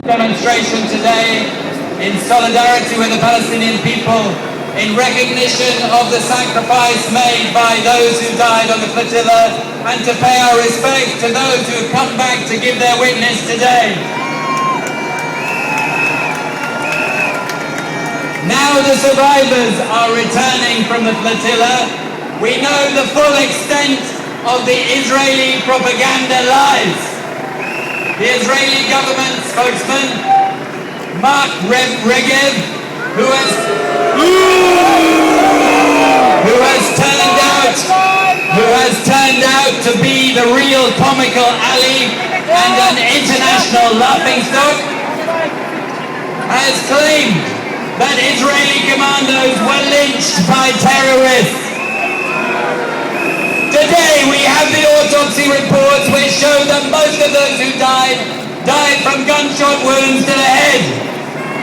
Demonstration today in solidarity with the Palestinian people, in recognition of the sacrifice made by those who died on the flotilla, and to pay our respect to those who have come back to give their witness today. Now the survivors are returning from the flotilla. We know the full extent of the Israeli propaganda lies. The Israeli government spokesman, Mark Regev, who has turned out to be the real comical ally and an international laughingstock, has claimed that Israeli commandos were lynched by terrorists. Today we have the autopsy reports which show that most of those who died from gunshot wounds to the head.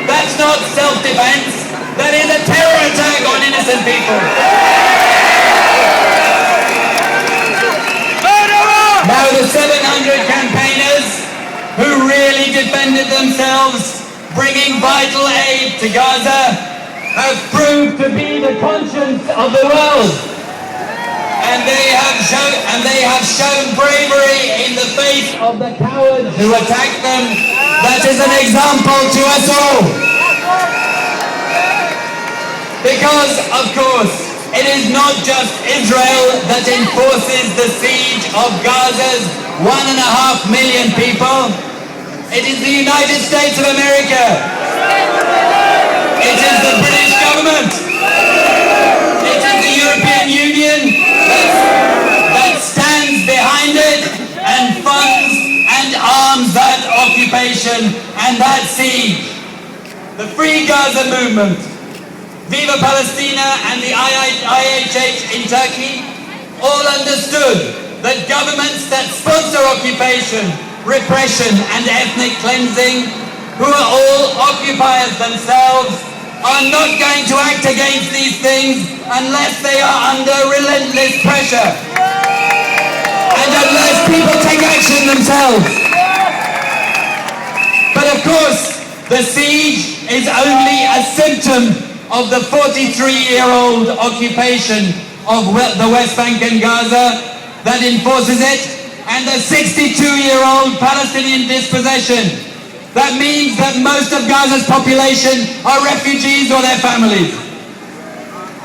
That's not self-defense, that is a terror attack on innocent people. Now the 700 campaigners who really defended themselves, bringing vital aid to Gaza, have proved to be the conscience of the world. And they have shown bravery in the face of the cowards who attacked them. That is an example to us all. Because, of course, it is not just Israel that enforces the siege of Gaza's 1.5 million people. It is the United States of America. It is the British government. It is the European Union that stands behind it and funds and arms that occupation and that siege. The Free Gaza movement, Viva Palestina and the IHH in Turkey all understood that governments that sponsor occupation, repression and ethnic cleansing, who are all occupiers themselves, are not going to act against these things unless they are under relentless pressure and unless people take action themselves. But of course, the siege is only a symptom of the 43-year-old occupation of the West Bank and Gaza that enforces it, and the 62-year-old Palestinian dispossession. That means that most of Gaza's population are refugees or their families.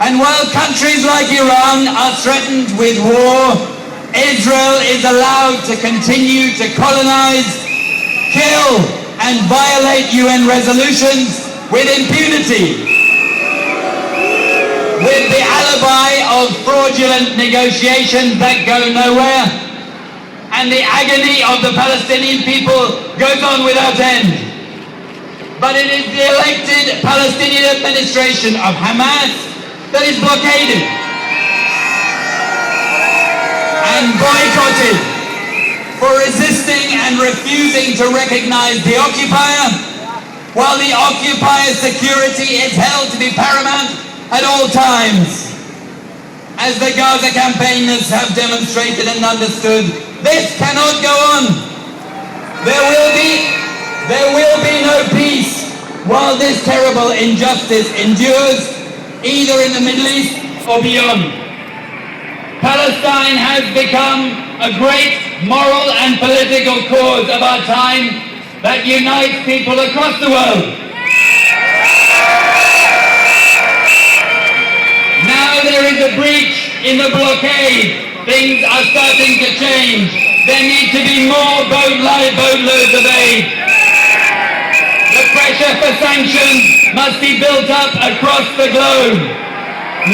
And while countries like Iran are threatened with war, Israel is allowed to continue to colonize, kill, and violate UN resolutions with impunity, with the alibi of fraudulent negotiations that go nowhere. And the agony of the Palestinian people goes on without end. But it is the elected Palestinian administration of Hamas that is blockaded and boycotted for resisting and refusing to recognize the occupier, while the occupier's security is held to be paramount at all times. As the Gaza campaigners have demonstrated and understood, this cannot go on. There will be no peace while this terrible injustice endures, either in the Middle East or beyond. Palestine has become a great moral and political cause of our time that unites people across the world. Now there is a breach in the blockade. Things are starting to change. There need to be more boatloads of aid. The pressure for sanctions must be built up across the globe.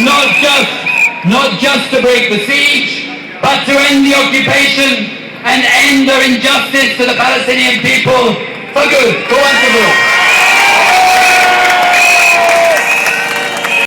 Not just to break the siege, but to end the occupation and end the injustice to the Palestinian people for good, for once and for all.